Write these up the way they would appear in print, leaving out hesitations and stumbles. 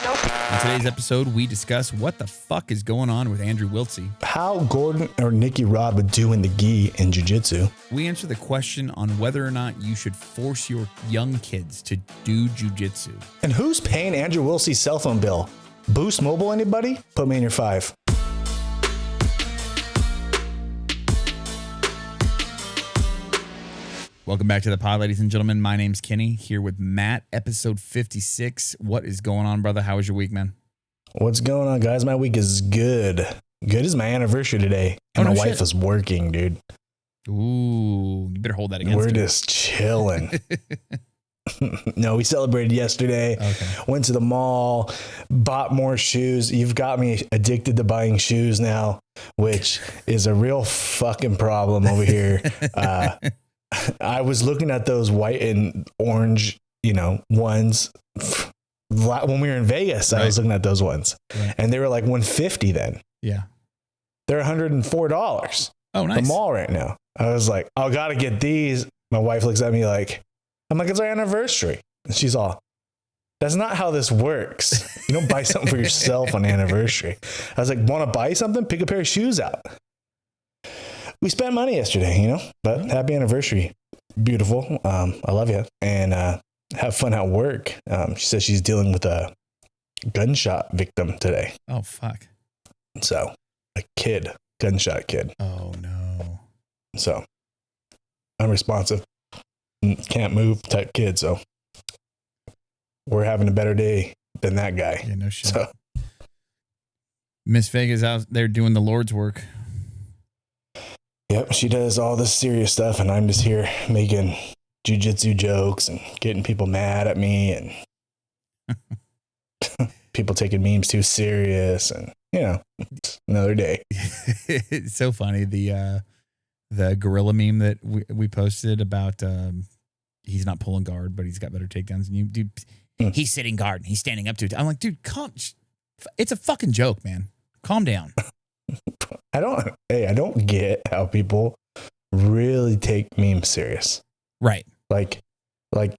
In today's episode, we discuss what the fuck is going on with Andrew Wiltse. How Gordon or Nicky Rod would do in the gi in jiu-jitsu. We answer the question on whether or not you should force your young kids to do jiu-jitsu. And who's paying Andrew Wiltse's cell phone bill? Boost Mobile, anybody? Put me in your 5. Welcome back to the pod, ladies and gentlemen. My name's Kenny, here with Matt, episode 56. What is going on, brother? How was your week, man? What's going on, guys? My week is good. Good is my anniversary today. And my wife is working, dude. Ooh, you better hold that against We're her. just chilling. No, we celebrated yesterday. Okay. Went to the mall, bought more shoes. You've got me addicted to buying shoes now, which is a real fucking problem over here. I was looking at those white and orange, ones when we were in Vegas. Right. I was looking at those ones, right, and they were like $150 then. Yeah. They're $104. Oh, nice. The mall right now. I was like, I got to get these. My wife looks at me like, I'm like, it's our anniversary. And she's all, that's not how this works. You don't buy something for yourself on anniversary. I was like, want to buy something? Pick a pair of shoes out. We spent money yesterday, but happy anniversary. Beautiful. I love you. And have fun at work. She says she's dealing with a gunshot victim today. Oh, fuck. So a gunshot kid. Oh, no. So unresponsive, can't move type kid. So we're having a better day than that guy. Yeah, no shit. So Miss Vega's out there doing the Lord's work. Yep, she does all this serious stuff, and I'm just here making jiu-jitsu jokes and getting people mad at me, and people taking memes too serious, and it's another day. It's so funny, the gorilla meme that we posted about he's not pulling guard, but he's got better takedowns than you, dude. He's sitting guard and he's standing up to it. I'm like, dude, it's a fucking joke, man. Calm down. I don't get how people really take memes serious. Right. Like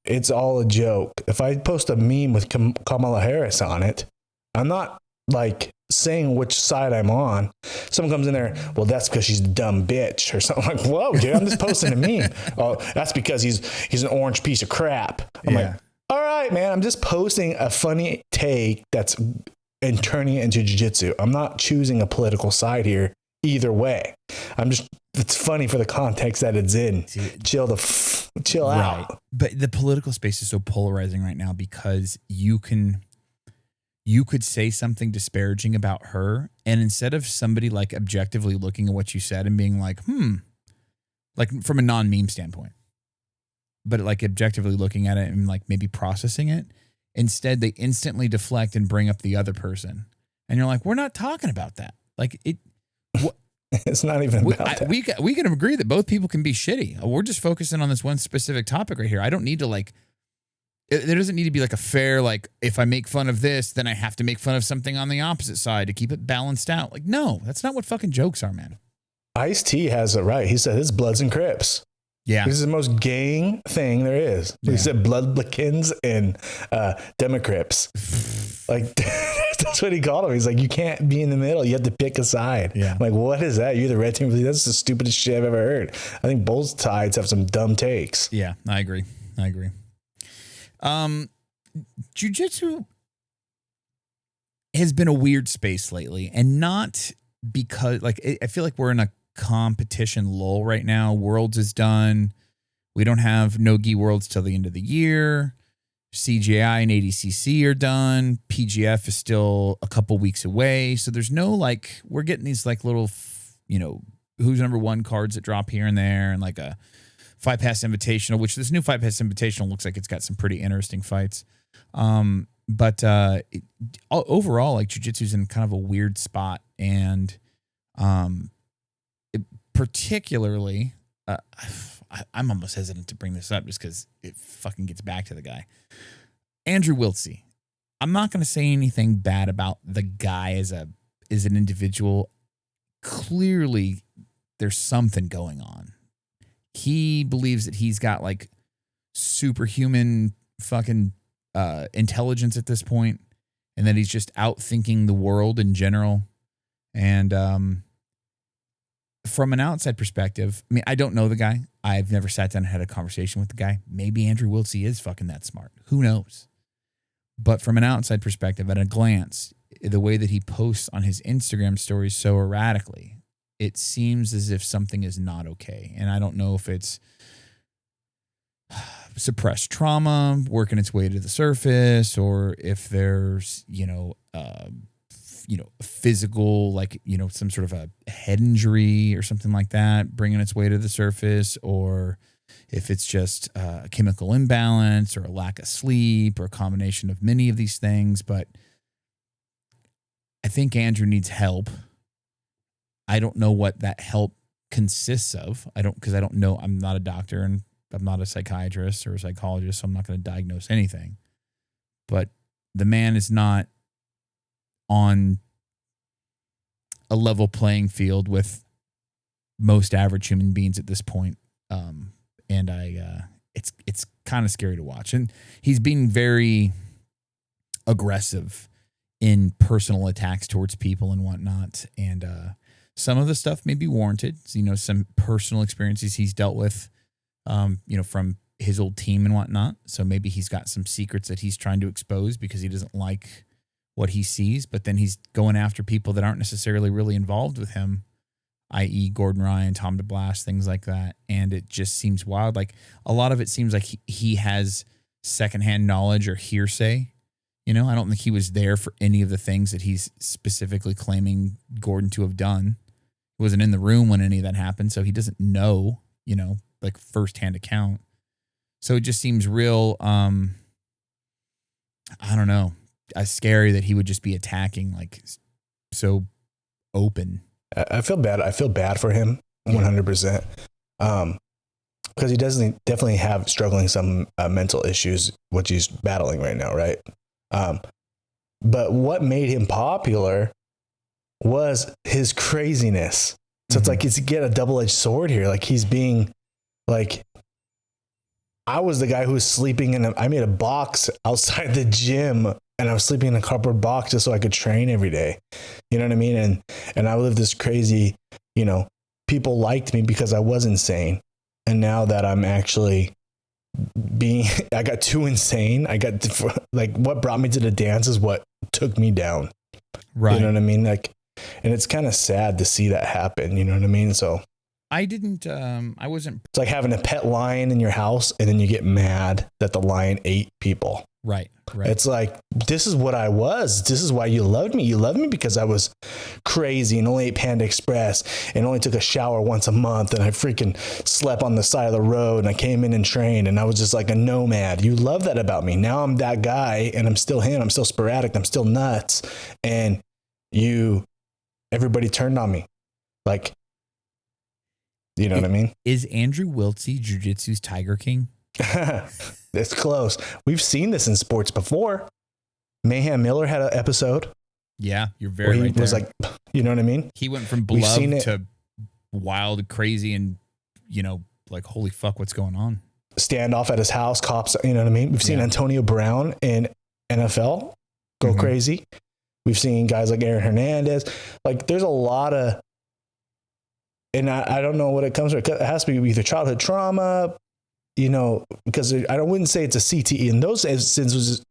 it's all a joke. If I post a meme with Kamala Harris on it, I'm not like saying which side I'm on. Someone comes in there, well, that's because she's a dumb bitch or something. Like, whoa, dude, I'm just posting a meme. Oh, that's because he's an orange piece of crap. I'm like, all right, man, I'm just posting a funny take and turning it into jiu-jitsu. I'm not choosing a political side here either way. It's funny for the context that it's in. Chill out. But the political space is so polarizing right now because you could say something disparaging about her, and instead of somebody like objectively looking at what you said and being like, like from a non-meme standpoint, but like objectively looking at it and like maybe processing it, instead, they instantly deflect and bring up the other person. And you're like, we're not talking about that. Like it's not even about that. We can agree that both people can be shitty. We're just focusing on this one specific topic right here. I don't need to there doesn't need to be like a fair, like if I make fun of this, then I have to make fun of something on the opposite side to keep it balanced out. Like, no, that's not what fucking jokes are, man. Ice-T has it right. He said it's Bloods and Crips. Yeah. This is the most gang thing there is. He said Bloodlickins and Democrips. Like, that's what he called them. He's like, you can't be in the middle. You have to pick a side. Yeah. I'm like, what is that? You're the red team. That's the stupidest shit I've ever heard. I think both sides have some dumb takes. Yeah, I agree. Jiu-jitsu has been a weird space lately, and not because, I feel like we're in a competition lull right now. Worlds is done. We don't have no-gi Worlds till the end of the year. CGI and ADCC are done. PGF is still a couple weeks away. So there's no we're getting these little, who's number one cards that drop here and there, and like a Fight Pass Invitational, which this new Fight Pass Invitational looks like it's got some pretty interesting fights. But overall, jiu-jitsu's in kind of a weird spot, and particularly, I'm almost hesitant to bring this up just because it fucking gets back to the guy. Andrew Wiltse. I'm not going to say anything bad about the guy as an individual. Clearly, there's something going on. He believes that he's got superhuman fucking intelligence at this point, and that he's just out thinking the world in general. And from an outside perspective, I mean, I don't know the guy. I've never sat down and had a conversation with the guy. Maybe Andrew Wiltse is fucking that smart. Who knows? But from an outside perspective, at a glance, the way that he posts on his Instagram stories so erratically, it seems as if something is not okay. And I don't know if it's suppressed trauma working its way to the surface, or if there's, physical, like, some sort of a head injury or something like that bringing its way to the surface, or if it's just a chemical imbalance or a lack of sleep or a combination of many of these things. But I think Andrew needs help. I don't know what that help consists of. Because I don't know. I'm not a doctor and I'm not a psychiatrist or a psychologist, so I'm not going to diagnose anything. But the man is not on a level playing field with most average human beings at this point. And it's kind of scary to watch. And he's being very aggressive in personal attacks towards people and whatnot. And some of the stuff may be warranted. Some personal experiences he's dealt with, from his old team and whatnot. So maybe he's got some secrets that he's trying to expose because he doesn't like what he sees. But then he's going after people that aren't necessarily really involved with him, i.e. Gordon Ryan, Tom DeBlass, things like that. And it just seems wild. Like, a lot of it seems like he has secondhand knowledge or hearsay. I don't think he was there for any of the things that he's specifically claiming Gordon to have done. He wasn't in the room when any of that happened, so he doesn't know, like firsthand account. So it just seems real, I don't know, scary that he would just be attacking like so open. I feel bad. I feel bad for him 100%. Because he doesn't definitely have struggling some mental issues, which he's battling right now. Right. But what made him popular was his craziness. So it's like, it's get a double-edged sword here. Like, he's being like, I was the guy who was sleeping I made a box outside the gym, and I was sleeping in a cardboard box just so I could train every day. You know what I mean? And I lived this crazy, people liked me because I was insane. And now that I'm actually I got too insane. What brought me to the dance is what took me down. Right. You know what I mean? Like, and it's kind of sad to see that happen. You know what I mean? So I wasn't. It's like having a pet lion in your house and then you get mad that the lion ate people. Right. It's like, this is what I was. This is why you loved me. You loved me because I was crazy and only ate Panda Express and only took a shower once a month. And I freaking slept on the side of the road and I came in and trained and I was just like a nomad. You love that about me. Now I'm that guy and I'm still him. I'm still sporadic. I'm still nuts. And everybody turned on me. Like, you know what I mean? Is Andrew Wiltse Jiu-Jitsu's Tiger King? It's close. We've seen this in sports before. Mayhem Miller had an episode. Yeah, you're very right. He was like, you know what I mean? He went from beloved to wild, crazy, and like, holy fuck, what's going on? Standoff at his house, cops. You know what I mean? We've seen Antonio Brown in NFL go crazy. We've seen guys like Aaron Hernandez. Like, there's a lot of, and I don't know what it comes from. It has to be either childhood trauma, because I wouldn't say it's a CTE in those instances.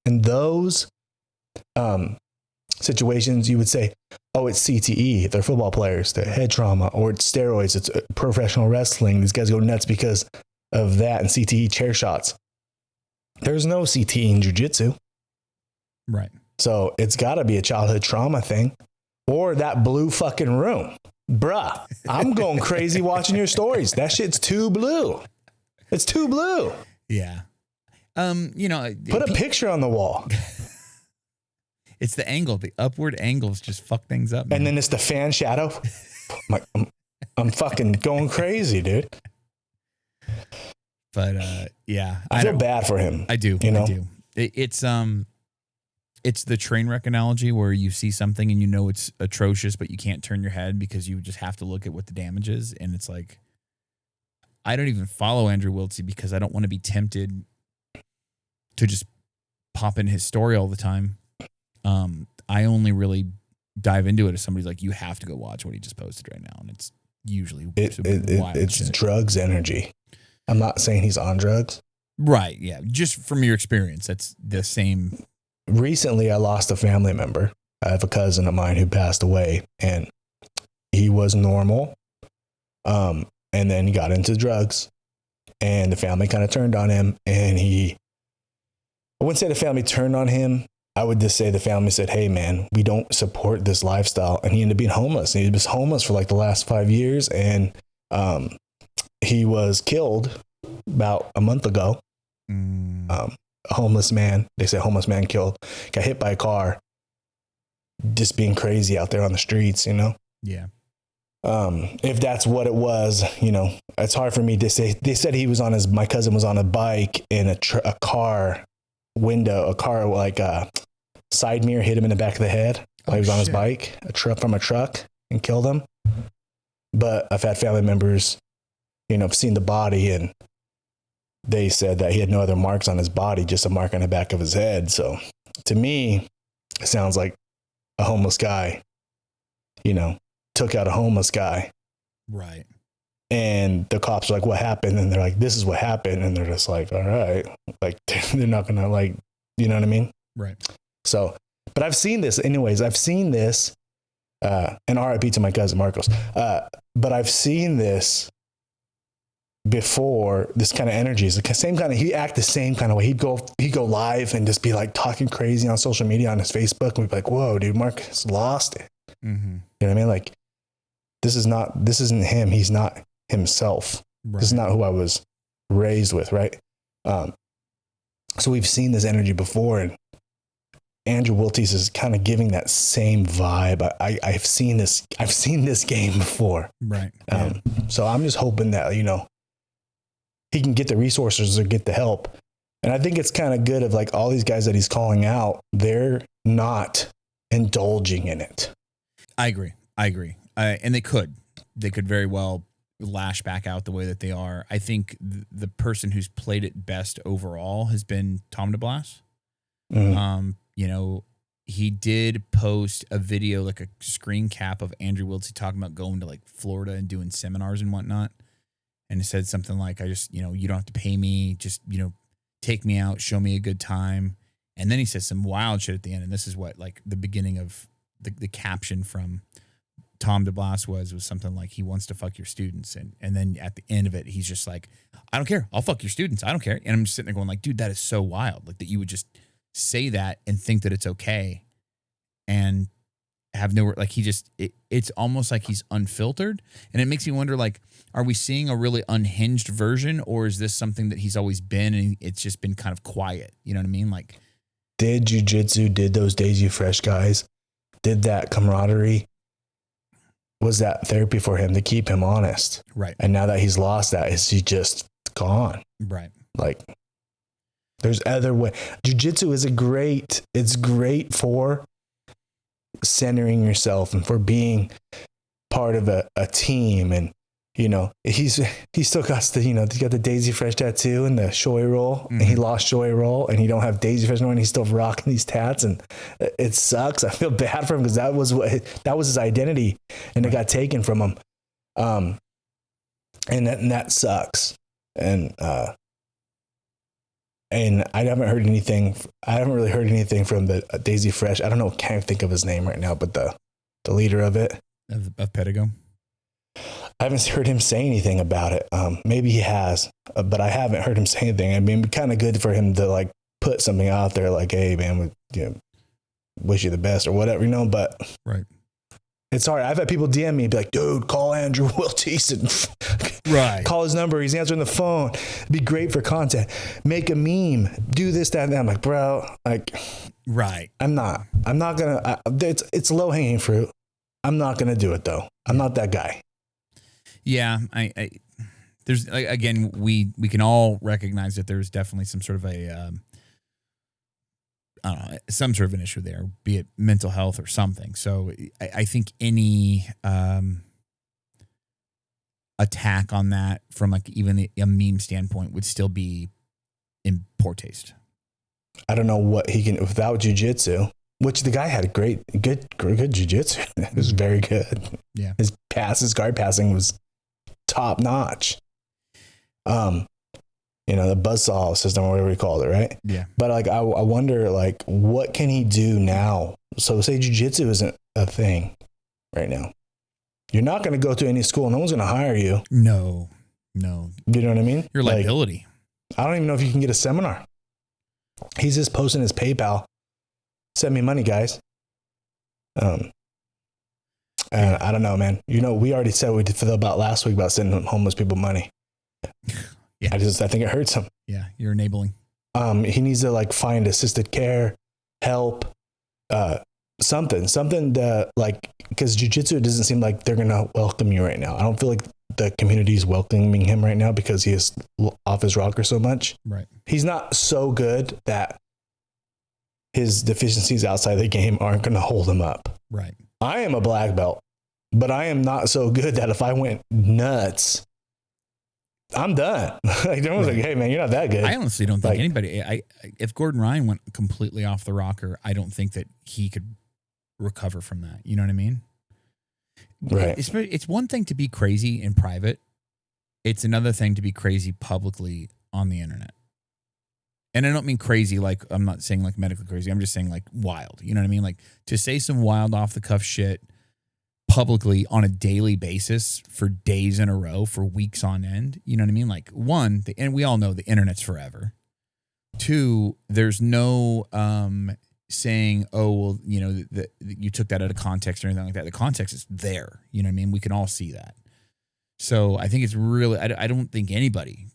In those situations, you would say, oh, it's CTE. They're football players. They're head trauma, or it's steroids. It's professional wrestling. These guys go nuts because of that, and CTE chair shots. There's no CTE in jiu-jitsu. Right. So it's got to be a childhood trauma thing, or that blue fucking room. Bruh, I'm going crazy watching your stories. That shit's too blue. It's too blue. Yeah. Put a picture on the wall. It's the angle. The upward angles just fuck things up, man. And then it's the fan shadow. I'm fucking going crazy, dude. But yeah, I feel bad for him. I do. I do. It's the train wreck analogy where you see something and it's atrocious, but you can't turn your head because you just have to look at what the damage is. And it's like, I don't even follow Andrew Wiltse because I don't want to be tempted to just pop in his story all the time. I only really dive into it if somebody's like, you have to go watch what he just posted right now. And it's usually wild it's shit. drugs energy. I'm not saying he's on drugs. Right. Yeah. Just from your experience, that's the same. Recently, I lost a family member. I have a cousin of mine who passed away, and he was normal. And then he got into drugs, and the family kind of turned on him. And I wouldn't say the family turned on him. I would just say the family said, hey, man, we don't support this lifestyle. And he ended up being homeless. And he was homeless for like the last 5 years. And he was killed about a month ago. A homeless man, they say homeless man killed, got hit by a car, just being crazy out there on the streets, you know? Yeah. If that's what it was, you know, it's hard for me to say. They said my cousin was on a bike and a car like a side mirror hit him in the back of the head while he was on his bike, from a truck, and killed him. But I've had family members, you know, seen the body, and they said that he had no other marks on his body, just a mark on the back of his head. So to me, it sounds like a homeless guy, you know, took out a homeless guy. Right. And the cops are like, what happened? And they're like, this is what happened. And they're just like, all right. Like, they're not going to, like, you know what I mean? Right. So, but I've seen this anyways. I've seen this, and RIP to my cousin Marcos. But I've seen this before. This kind of energy is the same kind of, he act the same kind of way. He'd go live and just be like talking crazy on social media, on his Facebook. And we'd be like, whoa, dude, Marcos lost it. Mm-hmm. You know what I mean? Like, this isn't him. He's not himself. Right. This is not who I was raised with. Right. So we've seen this energy before, and Andrew Wiltse is kind of giving that same vibe. I've seen this game before. Right. So I'm just hoping that, you know, he can get the resources or get the help. And I think it's kind of good of like all these guys that he's calling out, they're not indulging in it. I agree. And they could very well lash back out the way that they are. I think the person who's played it best overall has been Tom DeBlass. Mm-hmm. You know, he did post a video, like a screen cap of Andrew Wiltse talking about going to like Florida and doing seminars and whatnot. And it said something like, I just, you know, you don't have to pay me, just, you know, take me out, show me a good time. And then he says some wild shit at the end. And this is what, like, the beginning of the caption from Tom DeBlass was something like, he wants to fuck your students. And then at the end of it, he's just like, I don't care. I'll fuck your students. I don't care. And I'm just sitting there going like, dude, that is so wild. Like, that you would just say that and think that it's okay and have no, like, it's almost like he's unfiltered. And it makes me wonder, like, are we seeing a really unhinged version, or is this something that he's always been and it's just been kind of quiet? You know what I mean? Like, did jiu-jitsu, did those Daisy Fresh guys, did that camaraderie, was that therapy for him to keep him honest? Right. And now that he's lost that, is he just gone? Right. Like, there's other way. Jiu-jitsu is it's great for centering yourself and for being part of a team. And, you know, he still got the, you know, he's got the Daisy Fresh tattoo and the shoei roll, mm-hmm. and he lost shoei roll and he don't have Daisy Fresh anymore, and he's still rocking these tats, and it sucks. I feel bad for him because that was his identity, and it got taken from him. And that sucks. And I haven't heard anything. I haven't really heard anything from the Daisy Fresh. I don't know. Can't think of his name right now, but the leader of it, of Pedigo. I haven't heard him say anything about it. Maybe he has, but I haven't heard him say anything. I mean, it'd be kind of good for him to like put something out there, like, "Hey, man, we, you know, wish you the best" or whatever, you know. But right, it's hard. I've had people DM me, be like, "Dude, call Andrew Wiltse. Right, call his number. He's answering the phone. It'd be great for content. Make a meme. Do this, that, and that." I'm like, bro, like, right. I'm not gonna. It's low hanging fruit. I'm not gonna do it though. I'm not that guy. Yeah, I there's, again, we can all recognize that there's definitely some sort of a I don't know, some sort of an issue there, be it mental health or something. So I think any attack on that from like even a meme standpoint would still be in poor taste. I don't know what he can without jiu-jitsu. which the guy had good jiu-jitsu. It was very good. Yeah. His guard passing was top notch. The buzzsaw system or whatever he called it, right? Yeah. But like, I wonder, like, what can he do now? So say jiu-jitsu isn't a thing right now. You're not going to go to any school. No one's going to hire you. No. You know what I mean? Your liability. I don't even know if you can get a seminar. He's just posting his PayPal. Send me money, guys. And I don't know, man. We already said we did feel about last week about sending homeless people money. Yeah. I think it hurts him. Yeah. You're enabling. He needs to like find assisted care, help, something that like, because jiu-jitsu, it doesn't seem like they're going to welcome you right now. I don't feel like the community is welcoming him right now because he is off his rocker so much. Right. He's not so good that his deficiencies outside the game aren't going to hold him up. Right. I am a black belt, but I am not so good that if I went nuts, I'm done. Like, everyone's like, hey, man, you're not that good. I honestly don't think anybody, if Gordon Ryan went completely off the rocker, I don't think that he could recover from that. You know what I mean? Right. It's one thing to be crazy in private. It's another thing to be crazy publicly on the internet. And I don't mean crazy, like, I'm not saying like medically crazy. I'm just saying like wild. You know what I mean? Like, to say some wild off the cuff shit publicly on a daily basis for days in a row, for weeks on end. You know what I mean? Like, one, and we all know the internet's forever. Two, there's no saying, oh, well, you took that out of context or anything like that. The context is there. You know what I mean? We can all see that. So I think it's really, I don't think anybody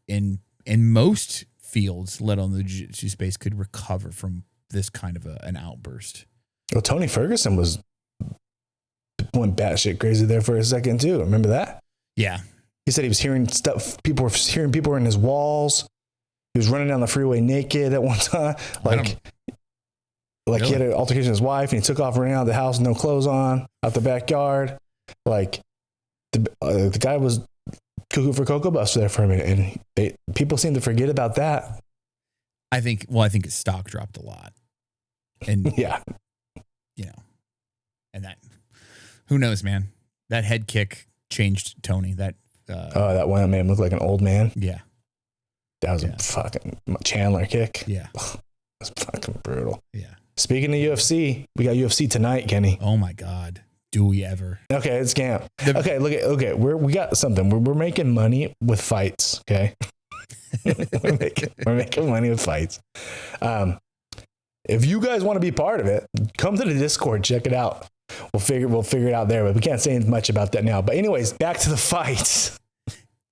in most fields, let alone the jiu-jitsu space, could recover from this kind of an outburst. Well, Tony Ferguson went batshit crazy there for a second too. Remember that? Yeah. He said he was hearing stuff. People were in his walls. He was running down the freeway naked at one time. He had an altercation with his wife, and he took off running out of the house, no clothes on, out the backyard. Like, the guy was cuckoo for Cocoa Puffs there for a minute, and people seem to forget about that. I think his stock dropped a lot, and yeah, and that, who knows, man? That head kick changed Tony. That that one man looked like an old man. Yeah, that was a fucking Chandler kick. Yeah, that's fucking brutal. Yeah. Speaking of UFC, we got UFC tonight, Kenny. Oh my God. Do we ever? Okay, it's camp. We got something. We're making money with fights. Okay, we're making money with fights. If you guys want to be part of it, come to the Discord, check it out. We'll figure it out there, but we can't say much about that now. But anyways, back to the fights.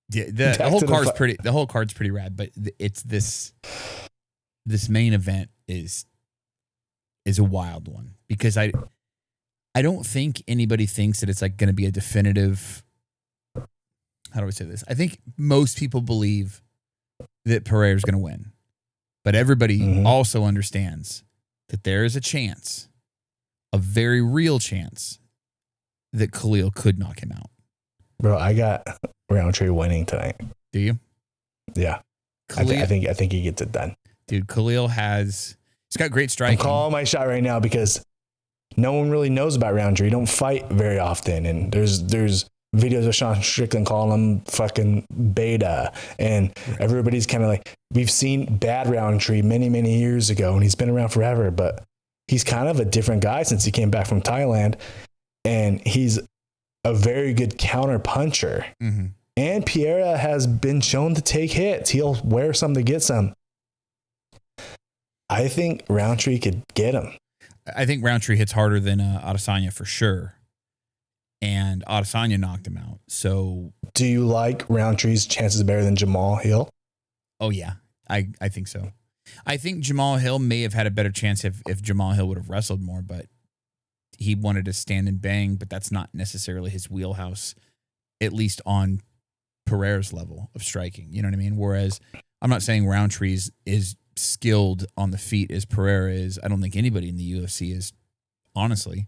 Yeah, the whole card's pretty rad, but it's this main event is a wild one, because I don't think anybody thinks that it's like going to be a definitive. How do I say this? I think most people believe that Pereira's going to win, but everybody also understands that there is a chance, a very real chance, that Khalil could knock him out. Bro, I got Roundtree winning tonight. Do you? Yeah, I think he gets it done. Dude, Khalil he's got great striking. I'm calling my shot right now because no one really knows about Roundtree. You don't fight very often, and there's videos of Sean Strickland calling him fucking beta, and everybody's kind of like, we've seen bad Roundtree many years ago, and he's been around forever, but he's kind of a different guy since he came back from Thailand, and he's a very good counter puncher. Mm-hmm. And Pereira has been shown to take hits. He'll wear some to get some. I think Roundtree could get him. I think Roundtree hits harder than Adesanya for sure. And Adesanya knocked him out. So, do you like Roundtree's chances better than Jamal Hill? Oh, yeah. I think so. I think Jamal Hill may have had a better chance if Jamal Hill would have wrestled more, but he wanted to stand and bang, but that's not necessarily his wheelhouse, at least on Pereira's level of striking. You know what I mean? Whereas I'm not saying Roundtree is skilled on the feet as Pereira is. I don't think anybody in the UFC is, honestly,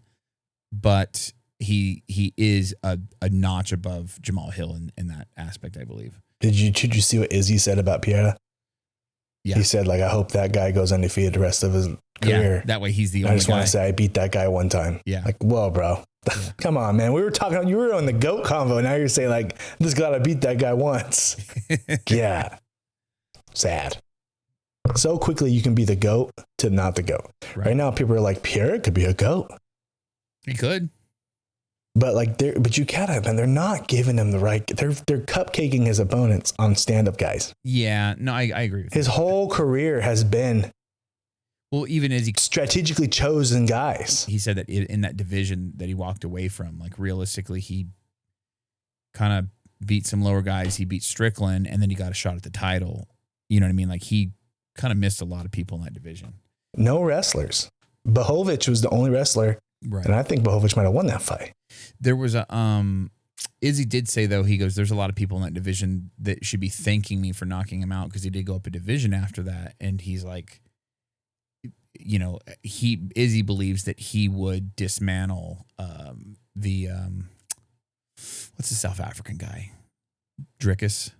but he is a notch above Jamal Hill in that aspect, I believe. Did you see what Izzy said about Pereira? Yeah. He said, like, I hope that guy goes undefeated the rest of his career. Yeah, that way he's the I only just guy. want to say I beat that guy one time. Yeah. Like, whoa, bro. Yeah. Come on, man. We were talking, you were on the GOAT convo. Now you're saying like, just gotta beat that guy once. Yeah. Sad. So quickly you can be the GOAT to not the GOAT. Right now, people are like, Pierre could be a GOAT. He could. But like, but you gotta, man, they're not giving him the right, they're cupcaking his opponents on stand-up guys. Yeah, no, I agree with his you. whole career has been, well, even as he strategically chosen guys. He said that in that division that he walked away from, like realistically, he kind of beat some lower guys. He beat Strickland, and then he got a shot at the title. You know what I mean? Like he kind of missed a lot of people in that division. No wrestlers. Bohovich was the only wrestler, right? And I think Bohovich might have won that fight. There was a Izzy did say though, he goes, there's a lot of people in that division that should be thanking me for knocking him out because he did go up a division after that, and he's like, you know, Izzy believes that he would dismantle what's the South African guy? Drickus.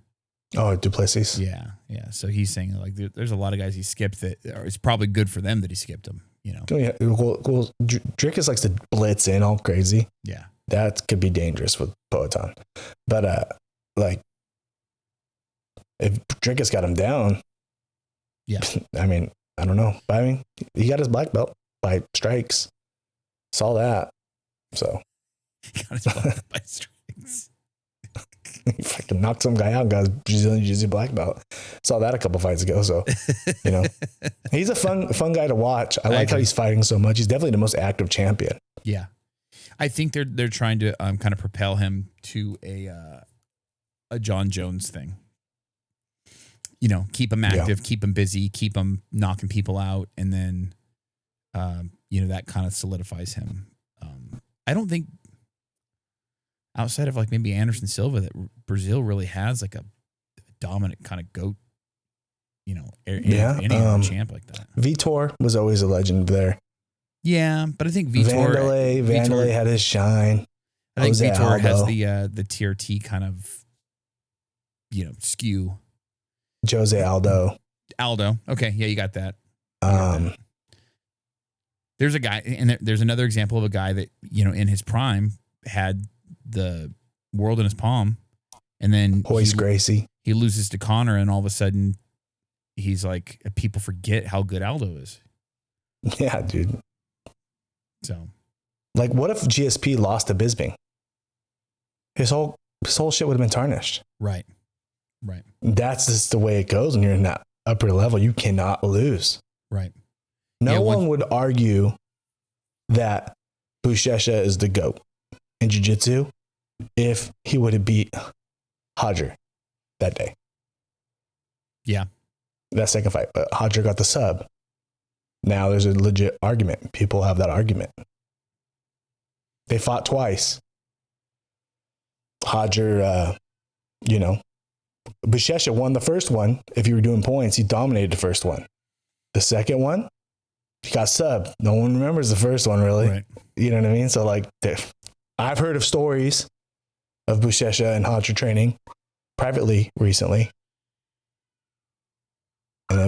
Oh, Duplessis. Yeah. So he's saying like there's a lot of guys he skipped that it's probably good for them that he skipped them, you know. Yeah, well, Drickus likes to blitz in all crazy. Yeah. That could be dangerous with Poetan. But like if Drickus got him down, yeah. I mean, I don't know. But I mean, he got his black belt by strikes. Saw that. So he got his black belt by strikes. He fucking knocked some guy out and got his Brazilian Jiu-Jitsu black belt. Saw that a couple fights ago. So, you know, he's a fun guy to watch. I like how he's fighting so much. He's definitely the most active champion. Yeah. I think they're trying to kind of propel him to a John Jones thing. You know, keep him active, keep him busy, keep him knocking people out. And then, you know, that kind of solidifies him. I don't think outside of like maybe Anderson Silva that Brazil really has like a dominant kind of GOAT, you know, any champ like that. Vitor was always a legend there. Yeah, but I think Vitor had his shine. I think Vitor has the TRT kind of, you know, skew. Jose Aldo. Okay. Yeah, you got that. There's a guy, and there's another example of a guy that, you know, in his prime had the world in his palm, and then Hoist Gracie. He loses to Connor, and all of a sudden he's like, people forget how good Aldo is. Yeah, dude. So, like, what if GSP lost to Bisping? His whole shit would have been tarnished. Right. That's just the way it goes when you're in that upper level. You cannot lose. Right. No one would argue that Buchecha is the GOAT in jiu-jitsu if he would have beat Hodger that day. Yeah. That second fight. But Hodger got the sub. Now there's a legit argument. People have that argument. They fought twice. Hodger, you know, Buchecha won the first one. If you were doing points, he dominated the first one. The second one, he got subbed. No one remembers the first one, really. Right. You know what I mean? So, like, I've heard of stories of Buchecha and Hodger training privately recently. And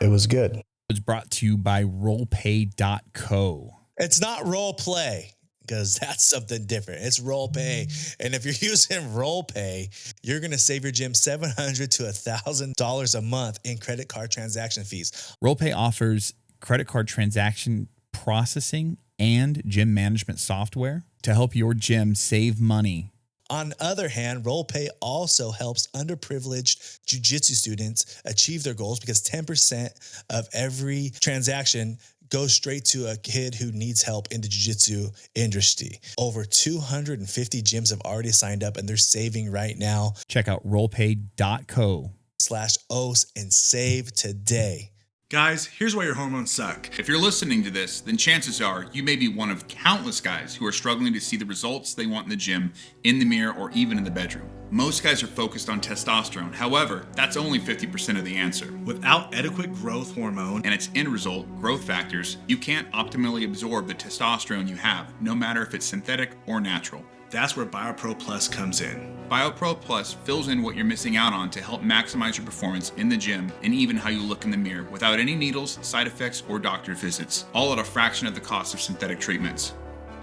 it was good. It's brought to you by rollpay.co. It's not role play, because that's something different. It's role pay. And if you're using role pay, you're going to save your gym $700 to $1,000 a month in credit card transaction fees. RollPay offers credit card transaction processing and gym management software to help your gym save money. On the other hand, RollPay also helps underprivileged jiu-jitsu students achieve their goals, because 10% of every transaction goes straight to a kid who needs help in the jiu-jitsu industry. Over 250 gyms have already signed up, and they're saving right now. Check out rollpay.co/OS and save today. Guys, here's why your hormones suck. If you're listening to this, then chances are you may be one of countless guys who are struggling to see the results they want in the gym, in the mirror, or even in the bedroom. Most guys are focused on testosterone. However, that's only 50% of the answer. Without adequate growth hormone and its end result, growth factors, you can't optimally absorb the testosterone you have, no matter if it's synthetic or natural. That's where BioPro Plus comes in. BioPro Plus fills in what you're missing out on to help maximize your performance in the gym and even how you look in the mirror without any needles, side effects, or doctor visits, all at a fraction of the cost of synthetic treatments.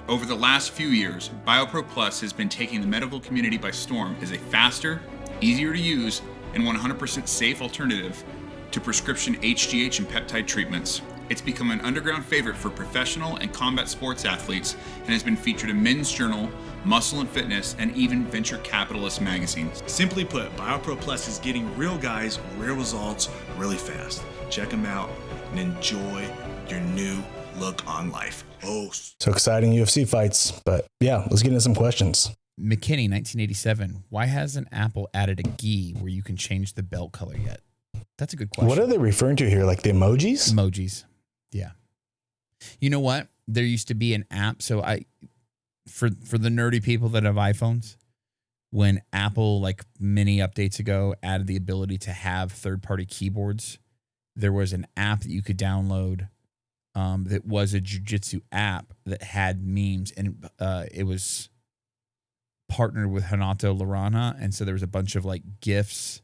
Over the last few years, BioPro Plus has been taking the medical community by storm as a faster, easier to use, and 100% safe alternative to prescription HGH and peptide treatments. It's become an underground favorite for professional and combat sports athletes and has been featured in Men's Journal, Muscle and Fitness, and even venture capitalist magazines. Simply put, BioPro Plus is getting real guys, real results really fast. Check them out and enjoy your new look on life. Oh, So exciting UFC fights. But yeah, let's get into some questions. McKinney, 1987. Why hasn't Apple added a gi where you can change the belt color yet? That's a good question. What are they referring to here? Like the emojis? Emojis. Yeah. You know what? There used to be an app. So for the nerdy people that have iPhones, when Apple, like many updates ago, added the ability to have third-party keyboards, there was an app that you could download that was a jiu-jitsu app that had memes, and it was partnered with Hanato Lorana, and so there was a bunch of like GIFs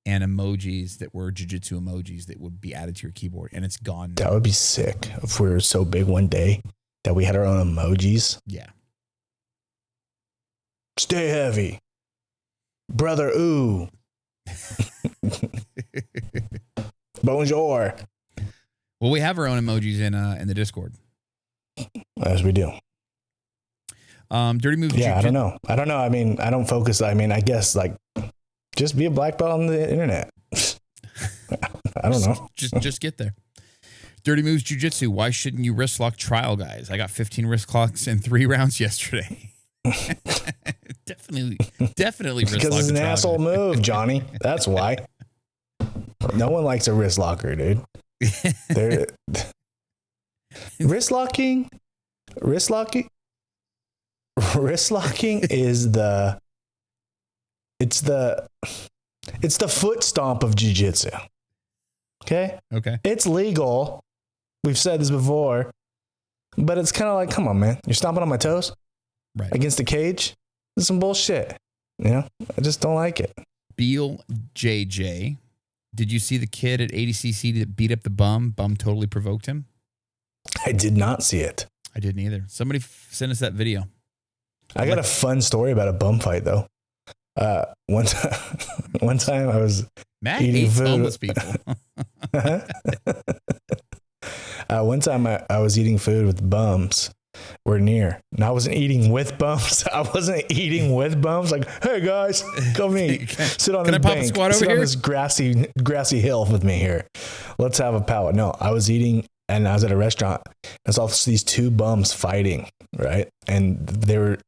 and emojis that were jiu-jitsu emojis that would be added to your keyboard, and it's gone now. That would be sick if we were so big one day that we had our own emojis. Yeah. Stay heavy. Brother, ooh. Bonjour. Well, we have our own emojis in the Discord. As we do. Dirty moves. Yeah, I don't know. I mean, I don't focus. I mean, I guess like just be a black belt on the internet. I don't know. Just get there. Dirty moves jiu-jitsu. Why shouldn't you wrist lock trial guys? I got 15 wrist locks in 3 rounds yesterday. definitely wrist lock. Because it's an asshole move, Johnny. That's why. No one likes a wrist locker, dude. Wrist locking is it's the foot stomp of jiu-jitsu. Okay? It's legal. We've said this before, but it's kind of like, come on, man. You're stomping on my toes against the cage. This is some bullshit. You know? I just don't like it. Beal JJ. Did you see the kid at ADCC that beat up the bum? Bum totally provoked him. I did not see it. I didn't either. Somebody sent us that video. I got a fun story about a bum fight though. One time I was Matt eating hates food. homeless people. One time I was eating food with bums. We're near. And I wasn't eating with bums. Like, hey guys, come eat. Sit on the bank. A squat over Sit here? on this grassy hill with me here. Let's have a powwow. No, I was eating and I was at a restaurant. I saw these 2 bums fighting, right? And they were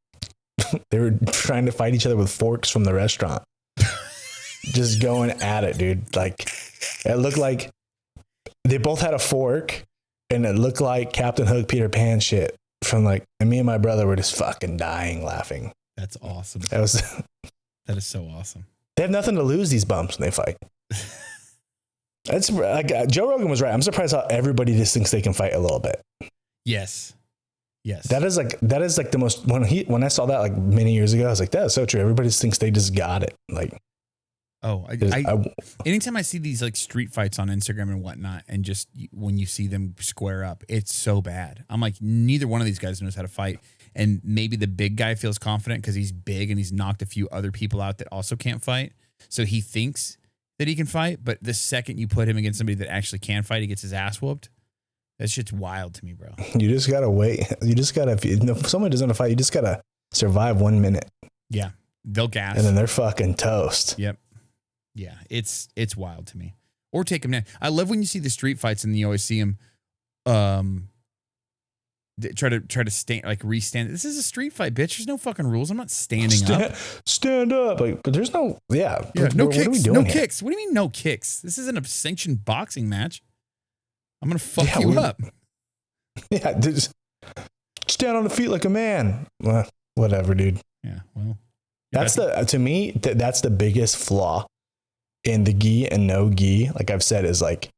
trying to fight each other with forks from the restaurant. Just going at it, dude. Like, it looked like they both had a fork and it looked like Captain Hook, Peter Pan shit from like, and me and my brother were just fucking dying laughing. That's awesome. That is so awesome. They have nothing to lose, these bums, when they fight. That's like Joe Rogan was right. I'm surprised how everybody just thinks they can fight a little bit. Yes. That is like the most, when I saw that like many years ago, I was like, that's so true. Everybody just thinks they just got it. Like, anytime I see these like street fights on Instagram and whatnot, and just when you see them square up, it's so bad. I'm like, neither one of these guys knows how to fight. And maybe the big guy feels confident because he's big and he's knocked a few other people out that also can't fight. So he thinks that he can fight. But the second you put him against somebody that actually can fight, he gets his ass whooped. That shit's wild to me, bro. You just got to wait. You just got to, if someone doesn't want to fight, you just got to survive 1 minute. Yeah. They'll gas. And then they're fucking toast. Yep. Yeah. It's wild to me. Or take them down. I love when you see the street fights and you always see them try to stand, like restand. This is a street fight, bitch. There's no fucking rules. I'm not standing up. Stand up. Like, but there's no, no kicks. What are we doing here? Kicks. What do you mean no kicks? This isn't a sanctioned boxing match. I'm going to fuck you up. Yeah, just stand on the feet like a man. Well, whatever, dude. Yeah, well. To me, that's the biggest flaw in the gi and no gi. Like I've said, is like,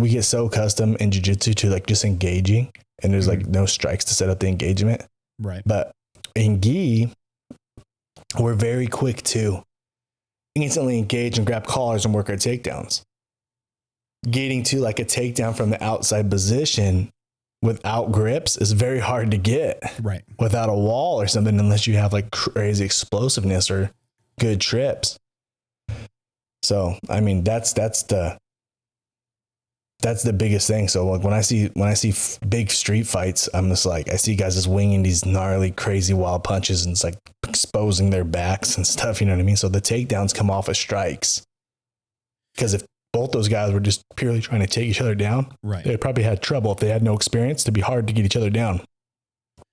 we get so accustomed in jiu-jitsu to like just engaging and there's like no strikes to set up the engagement. Right. But in gi, we're very quick to instantly engage and grab collars and work our takedowns. Getting to like a takedown from the outside position without grips is very hard to get. Right. Without a wall or something, unless you have like crazy explosiveness or good trips. So, I mean, that's the biggest thing. So like when I see big street fights, I'm just like, I see guys just winging these gnarly, crazy, wild punches and it's like exposing their backs and stuff. You know what I mean? So the takedowns come off as strikes. Because if both those guys were just purely trying to take each other down, right, they probably had trouble. If they had no experience, it'd be hard to get each other down.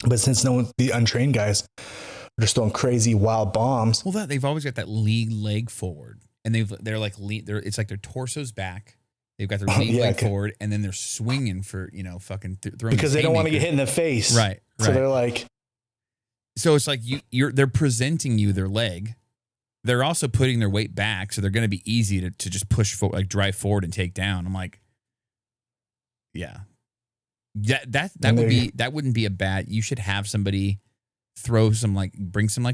But since the untrained guys are just throwing crazy, wild bombs. Well, they've always got that lead leg forward, and they're like it's like their torso's back. They've got their lead leg forward, and then they're swinging for fucking throwing because they don't want to get hit in the face, right? So they're like, so it's like they're presenting you their leg. They're also putting their weight back, so they're going to be easy to just push forward, like drive forward and take down. I'm like, yeah, that wouldn't be a bad. You should have somebody bring some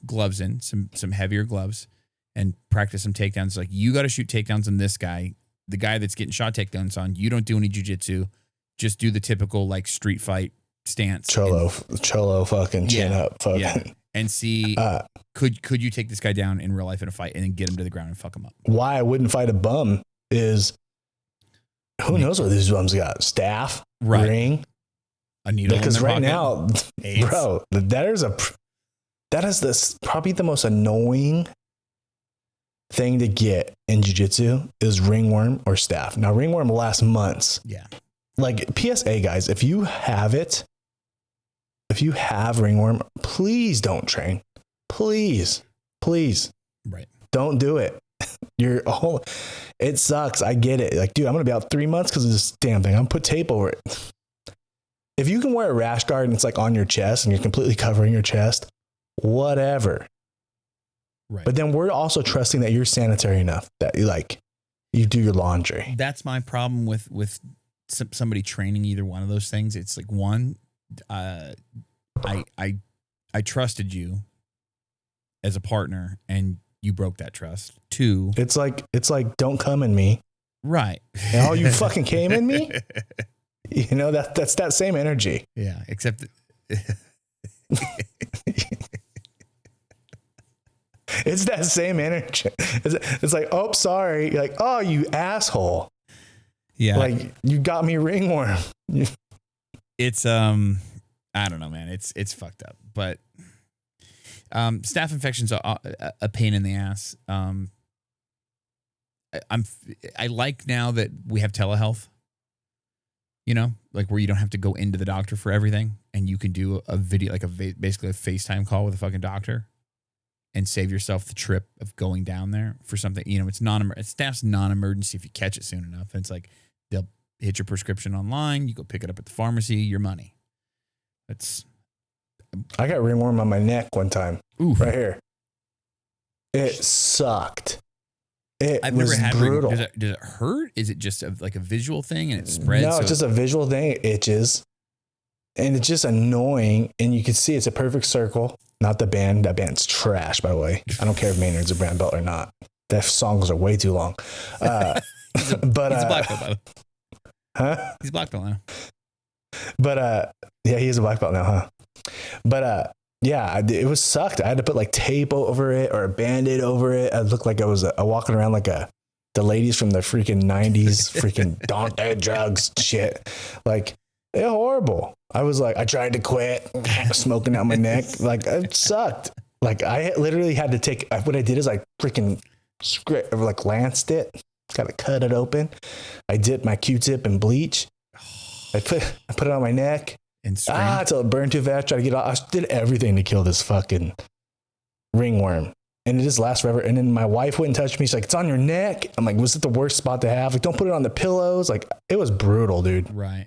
gloves in, some heavier gloves, and practice some takedowns. Like you got to shoot takedowns on this guy, the guy that's getting shot takedowns on. You don't do any jiu-jitsu, just do the typical like street fight stance, cholo fucking chin up, fucking. Yeah. And see, could you take this guy down in real life in a fight and then get him to the ground and fuck him up? Why I wouldn't fight a bum is who knows what these bums got? Staff, ring, a needle. Because in their right pocket. now, bro, that is probably the most annoying thing to get in jiu-jitsu is ringworm or staff. Now, ringworm lasts months. Yeah. Like PSA guys, if you have ringworm, please don't train. Please. Right. Don't do it. It sucks. I get it. Like, dude, I'm going to be out 3 months because of this damn thing. I'm going to put tape over it. If you can wear a rash guard and it's like on your chest and you're completely covering your chest, whatever. Right. But then we're also trusting that you're sanitary enough that you do your laundry. That's my problem with somebody training either one of those things. It's like one, I trusted you as a partner and you broke that trust. Two, it's like don't come in me. Right. And you fucking came in me. You know, that's that same energy. Yeah, except it's that same energy. It's like, oh, sorry. You're like, oh, you asshole. Yeah. Like you got me ringworm. It's I don't know, man. It's fucked up. But staph infections are a pain in the ass. I like now that we have telehealth. You know, like where you don't have to go into the doctor for everything, and you can do a video, like basically a FaceTime call with a fucking doctor, and save yourself the trip of going down there for something. You know, it's staff's non-emergency if you catch it soon enough. And it's like they'll hit your prescription online. You go pick it up at the pharmacy. Your money. I got ringworm on my neck one time. Oof. Right here. It sucked. I've never had brutal. Does it hurt? Is it just like a visual thing and it spreads? No, it's just a visual thing. It itches. And it's just annoying. And you can see it's a perfect circle. Not the band. That band's trash, by the way. I don't care if Maynard's a brown belt or not. Their songs are way too long. He's a black belt, by the way. Huh? He's a black belt now. But yeah, he is a black belt now, huh? But yeah, it was sucked. I had to put like tape over it or a Band-Aid over it. I looked like I was walking around like the ladies from the freaking 90s, freaking don't do drugs shit. Like, it's horrible. I was like, I tried to quit, smoking out my neck. Like, it sucked. Like, I literally had to take, what I did is I freaking lanced it, got to cut it open. I dipped my Q-tip in bleach. I put it on my neck. Until it burned too fast. Try to get it off. I did everything to kill this fucking ringworm, and it just lasts forever. And then my wife wouldn't touch me. She's like, "It's on your neck." I'm like, "Was it the worst spot to have? Like, don't put it on the pillows." Like, it was brutal, dude. Right.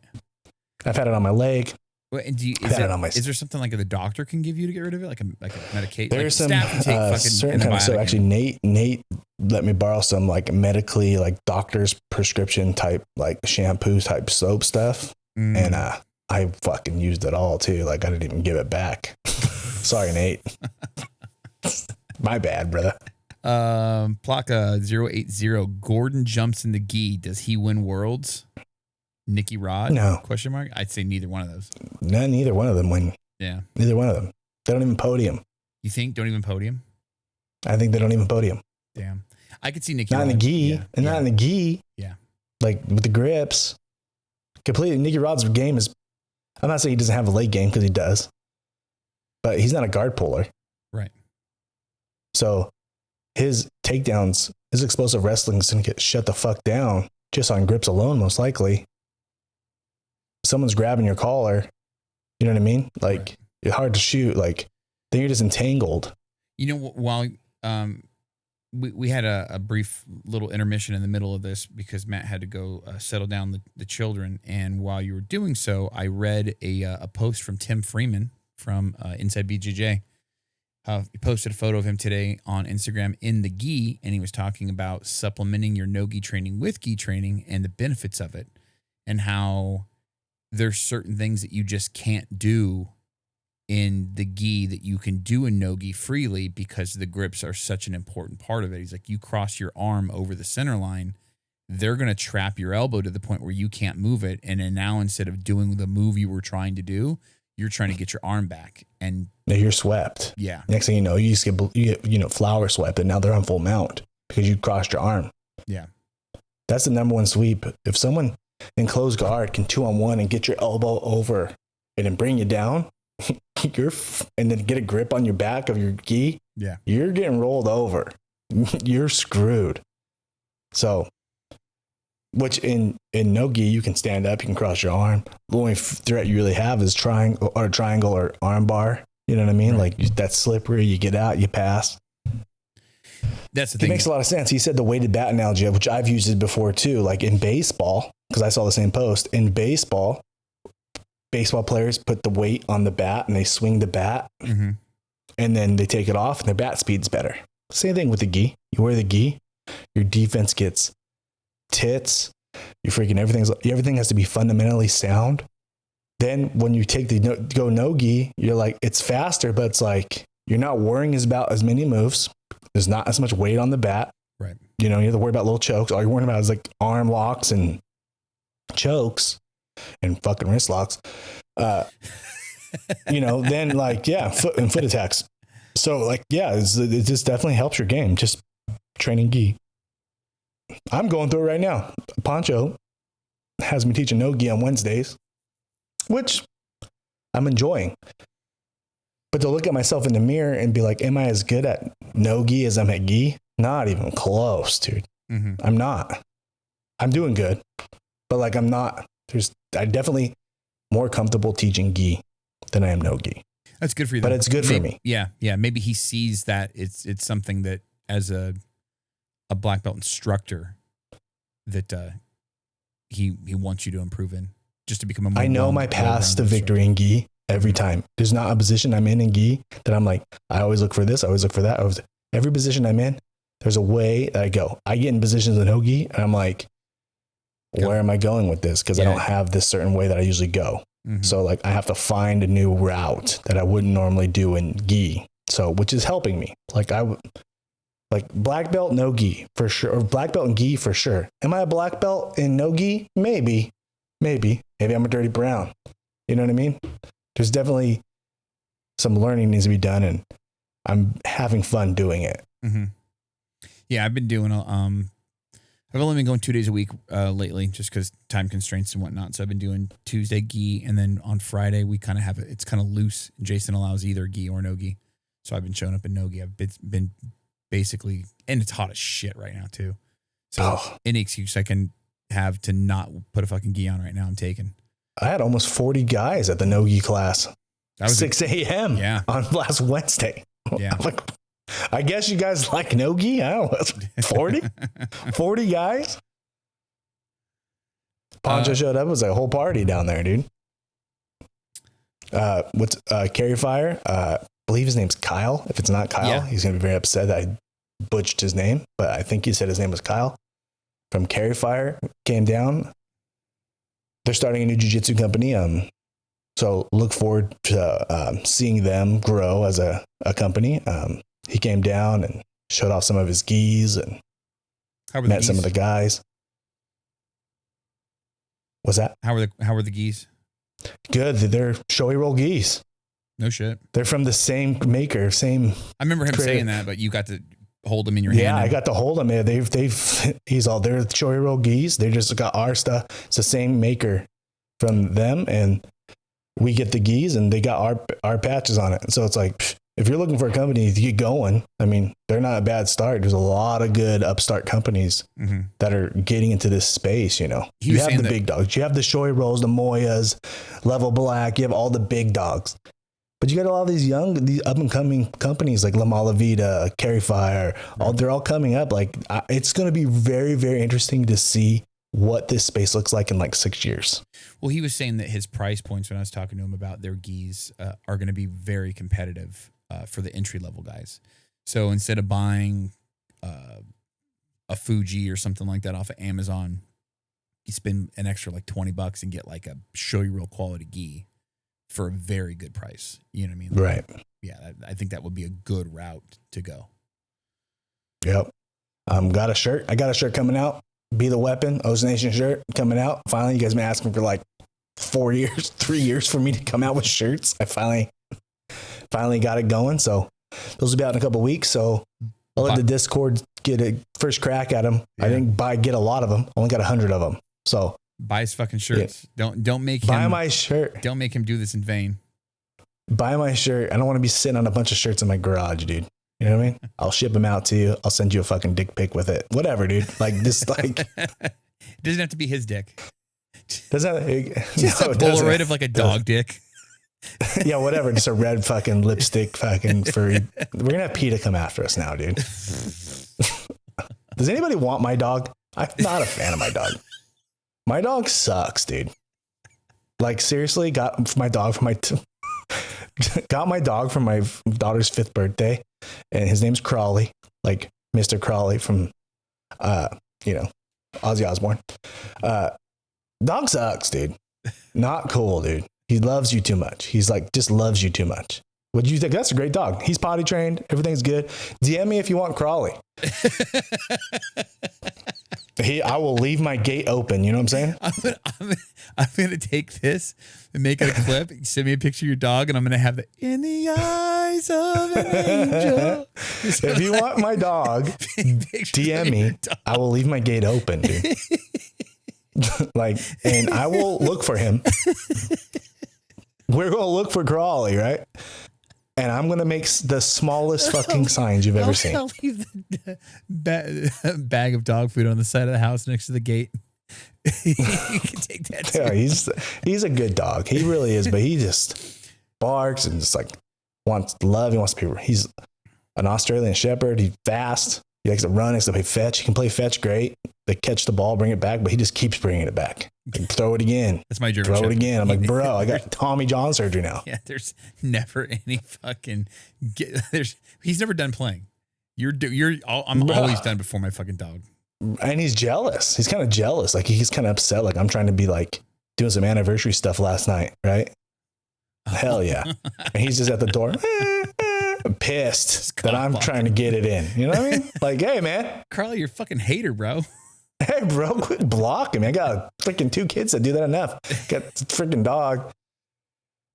I've had it on my leg. Well, and is there something like the doctor can give you to get rid of it, like a medication? There's like some certain kind of. So actually, Nate let me borrow some like medically, like doctor's prescription type, like shampoo type soap stuff, and I fucking used it all too. Like I didn't even give it back. Sorry, Nate. My bad, brother. Plaka 080. Gordon jumps in the gi. Does he win worlds? Nicky Rod? No. Question mark? I'd say neither one of those. Neither one of them win. Yeah. Neither one of them. They don't even podium. You think? Don't even podium? I think they don't even podium. Damn. I could see Nicky Not Rod. in the gi. Yeah. And not in the gi. Yeah. Like with the grips. Completely. Nicky Rod's game is, I'm not saying he doesn't have a leg game because he does. But he's not a guard puller. Right. So his takedowns, his explosive wrestling is going to get shut the fuck down just on grips alone, most likely. Someone's grabbing your collar. You know what I mean? Like, right. It's hard to shoot. Like, then you're just entangled. You know, while we had a brief little intermission in the middle of this because Matt had to go settle down the children. And while you were doing so, I read a post from Tim Freeman from Inside BJJ. He posted a photo of him today on Instagram in the gi, and he was talking about supplementing your no-gi training with gi training and the benefits of it, and how there's certain things that you just can't do in the gi that you can do in no-gi freely because the grips are such an important part of it. He's like, you cross your arm over the center line, they're going to trap your elbow to the point where you can't move it. And then now instead of doing the move you were trying to do, you're trying to get your arm back. And now you're swept. Yeah. Next thing you know, you just get flower swept, and now they're on full mount because you crossed your arm. Yeah. That's the number one sweep. If someone in close guard can 2-on-1 and get your elbow over and then bring you down, and then get a grip on your back of your gi, yeah, you're getting rolled over. You're screwed. So, which in no gi, you can stand up, you can cross your arm. The only threat you really have is triangle or arm bar. You know what I mean? Right. Like that's slippery. You get out, you pass. That's the thing. It makes a lot of sense. He said the weighted bat analogy, which I've used it before too. Like in baseball, because I saw the same post. In baseball players put the weight on the bat and they swing the bat, mm-hmm. and then they take it off and their bat speed's better. Same thing with the gi. You wear the gi, your defense gets tits. Everything has to be fundamentally sound. Then when you take the go no gi, you're like, it's faster, but it's like you're not worrying about as many moves. There's not as much weight on the bat. Right. You know, you have to worry about little chokes. All you're worrying about is like arm locks and chokes and fucking wrist locks. Then like, yeah, foot attacks. So like, yeah, it just definitely helps your game. Just training gi. I'm going through it right now. Poncho has me teaching no gi on Wednesdays, which I'm enjoying. But to look at myself in the mirror and be like, am I as good at no gi as I'm at gi? Not even close, dude. Mm-hmm. I'm not. I'm doing good, but like I'm not. I'm definitely more comfortable teaching gi than I am no gi. That's good for you, but it's good for me. Yeah, yeah. Maybe he sees that it's something that as a black belt instructor that he wants you to improve in, just to become a more I know my path to victory in gi every time. There's not a position I'm in gi that I'm like, I always look for this, I always look for that. Every position I'm in, there's a way that I go. I get in positions in no gi and I'm like, where am I going with this? Because I don't have this certain way that I usually go. Mm-hmm. So like I have to find a new route that I wouldn't normally do in gi. So, which is helping me. Like like black belt, no gi for sure. Or black belt and gi for sure. Am I a black belt in no gi? Maybe. Maybe I'm a dirty brown. You know what I mean? There's definitely some learning needs to be done, and I'm having fun doing it. Mm-hmm. Yeah, I've been doing I've only been going 2 days a week lately, just because time constraints and whatnot. So I've been doing Tuesday gi, and then on Friday we kind of have it's kind of loose. Jason allows either gi or no gi, so I've been showing up in no gi. I've been basically, and it's hot as shit right now too. So any excuse I can have to not put a fucking gi on right now, I'm taking. I had almost 40 guys at the no gi class. That was 6 a.m. on last Wednesday. Yeah. I'm like, I guess you guys like no gi? I don't know. 40? 40 guys? Poncho showed up. It was a whole party down there, dude. Carry Fire? I believe his name's Kyle. If it's not Kyle, he's going to be very upset that I butchered his name, but I think he said his name was Kyle. From Carry Fire came down. They're starting a new jiu-jitsu company. So So look forward to seeing them grow as a company. He came down and showed off some of his gis and met some of the guys. What's that? How were the gis? Good. They're showy roll gis. No shit. They're from the same maker, same. I remember him saying that, but you got to hold them in your hand. Yeah, I got to hold them. They're showy roll gis. They just got our stuff. It's the same maker from them, and we get the gis, and they got our patches on it. So it's like, if you're looking for a company to get going, I mean, they're not a bad start. There's a lot of good upstart companies that are getting into this space. You know, you have the big dogs. You have the showy rolls, the Moyas, Level Black. You have all the big dogs. But you got a lot of these up and coming companies like La Malavita, Carry Fire. They're all coming up. Like, it's going to be very, very interesting to see what this space looks like in like 6 years. Well, he was saying that his price points when I was talking to him about their gis are going to be very competitive for the entry level guys. So instead of buying a Fuji or something like that off of Amazon, you spend an extra like $20 and get like a show you real quality gi for a very good price. You know what I mean? Right. Yeah. I think that would be a good route to go. Yep. Got a shirt. I got a shirt coming out. Be the Weapon, O's Nation shirt coming out. Finally, you guys been asking for like 3 years for me to come out with shirts. I finally got it going. So those will be out in a couple of weeks. So I'll let the Discord get a first crack at them. Yeah. I didn't get a lot of them. Only got 100 of them. So buy his fucking shirts. Yeah. Don't make him buy my shirt. Don't make him do this in vain. Buy my shirt. I don't want to be sitting on a bunch of shirts in my garage, dude. You know what I mean? I'll ship them out to you. I'll send you a fucking dick pic with it. Whatever, dude. Like this, like it doesn't have to be his dick. Doesn't just a Polaroid of like a dog dick. Yeah, whatever. Just a red fucking lipstick fucking furry. We're gonna have PETA come after us now, dude. Does anybody want my dog? I'm not a fan of my dog. My dog sucks, dude. Like seriously, got my dog for my daughter's 5th birthday, and his name's Crawley, like Mr. Crawley from Ozzy Osbourne. Dog sucks, dude. Not cool, dude. He loves you too much. He's like, just loves you too much. What do you think? That's a great dog. He's potty trained. Everything's good. DM me if you want Crawley. I will leave my gate open. You know what I'm saying? I'm gonna take this and make it a clip. Send me a picture of your dog, and I'm gonna have the in the eyes of an angel. If you want my dog, DM me. I will leave my gate open, dude. And I will look for him. We're gonna look for Crawley, right? And I'm going to make the smallest fucking signs you've ever seen. I'll leave the bag of dog food on the side of the house next to the gate. You can take that too. Yeah, he's a good dog. He really is, but he just barks and just like wants love. He wants people. He's an Australian Shepherd. He's fast. He likes to run. He likes to play fetch. He can play fetch great. They catch the ball, bring it back, but he just keeps bringing it back. Like, throw it again. That's my German Throw Shepherd. it again. I'm like, bro, I got Tommy John surgery now. Yeah, there's never any fucking. He's never done playing. I'm always done before my fucking dog. And he's jealous. He's kind of jealous. Like he's kind of upset. Like I'm trying to be like doing some anniversary stuff last night, right? Hell yeah. And he's just at the door. Pissed that I'm trying to get it in. You know what I mean? Like, hey, man. Carly, you're a fucking hater, bro. Hey, bro, quit blocking me. I got freaking 2 kids that do that enough. Got a freaking dog.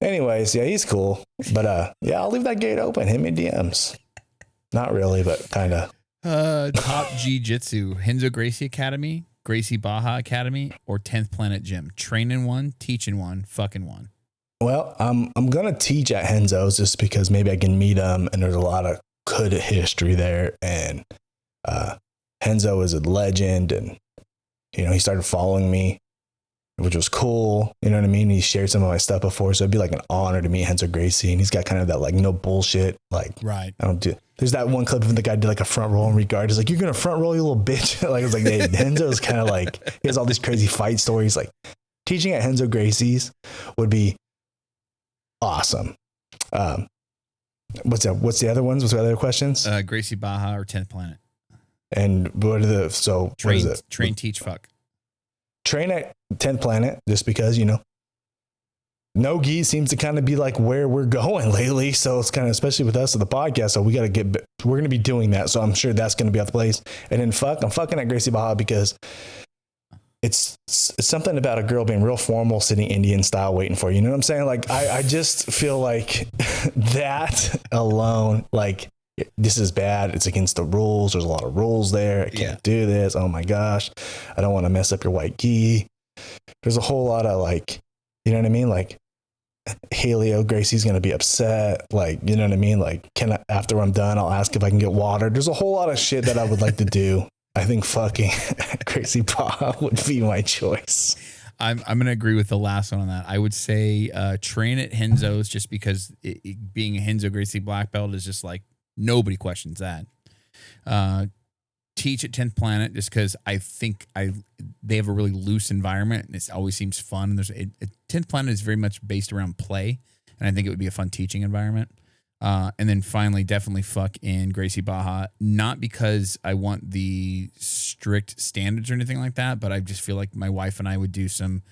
Anyways, yeah, he's cool. But yeah, I'll leave that gate open. Hit me DMs. Not really, but kind of. Top Jiu-Jitsu, Renzo Gracie Academy, Gracie Baja Academy, or 10th Planet Gym. Training one, teaching one, fucking one. Well, I'm going to teach at Renzo's just because maybe I can meet him, and there's a lot of good history there. And Renzo is a legend, and, he started following me, which was cool. You know what I mean? He shared some of my stuff before, so it'd be like an honor to meet Renzo Gracie. And he's got kind of that like no bullshit. Like, right. There's that one clip of the guy did like a front roll in regard. He's like, you're going to front roll, you little bitch. Like, it's like, hey, Renzo's kind of like, he has all these crazy fight stories. Like, teaching at Renzo Gracie's would be awesome. What's the other ones? What's the other questions? Gracie Baja or 10th Planet. And what are what is it? Train, teach, fuck. Train at 10th Planet just because, no gi seems to kind of be like where we're going lately. So it's kind of, especially with us at the podcast. So we're going to be doing that. So I'm sure that's going to be out the place. And then I'm fucking at Gracie Baja because it's something about a girl being real formal, sitting Indian style, waiting for you. You know what I'm saying? Like, I just feel like that alone, like, this is bad. It's against the rules. There's a lot of rules there. I can't do this. Oh my gosh. I don't want to mess up your white gi. There's a whole lot of like, you know what I mean? Like, Haley Gracie's going to be upset. Like, you know what I mean? Like, after I'm done, I'll ask if I can get water. There's a whole lot of shit that I would like to do. I think fucking Gracie Baja would be my choice. I'm going to agree with the last one on that. I would say train at Henzo's just because being a Henzo Gracie black belt is just like, nobody questions that. Teach at 10th Planet just because I think they have a really loose environment and it always seems fun. And there's 10th Planet is very much based around play, and I think it would be a fun teaching environment. And then finally, definitely fuck in Gracie Baja, not because I want the strict standards or anything like that, but I just feel like my wife and I would do some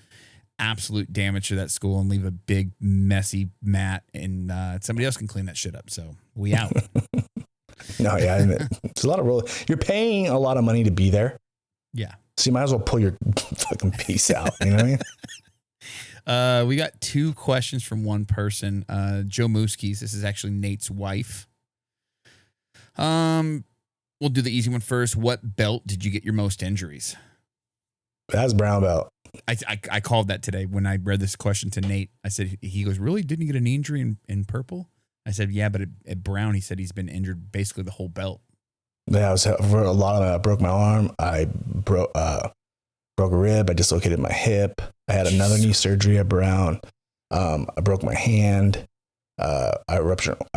absolute damage to that school and leave a big messy mat, and somebody else can clean that shit up. So we out. No, yeah, it's a lot of roll. You're paying a lot of money to be there. Yeah. So you might as well pull your fucking piece out. You know what I mean? We got 2 questions from one person. Joe Mooskies. This is actually Nate's wife. We'll do the easy one first. What belt did you get your most injuries? That's brown belt. I called that today when I read this question to Nate. I said, he goes, really? Didn't you get an injury in purple? I said, yeah, but at brown, he said he's been injured basically the whole belt. Yeah, for a lot of it. I broke my arm. I broke a rib. I dislocated my hip. I had another knee surgery at brown. I broke my hand. I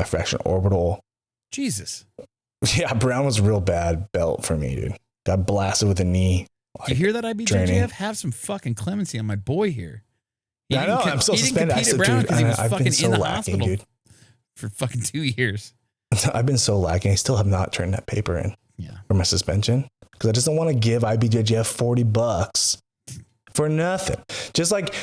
fractured orbital. Jesus. Yeah, brown was a real bad belt for me, dude. Got blasted with a knee. You hear that, IBJJF? Have some fucking clemency on my boy here. I know. I'm so suspended. He didn't compete at Brown because he was fucking so in the lacking, hospital dude. For fucking 2 years. I've been so lacking. I still have not turned that paper in for my suspension because I just don't want to give IBJJF $40 for nothing. Just like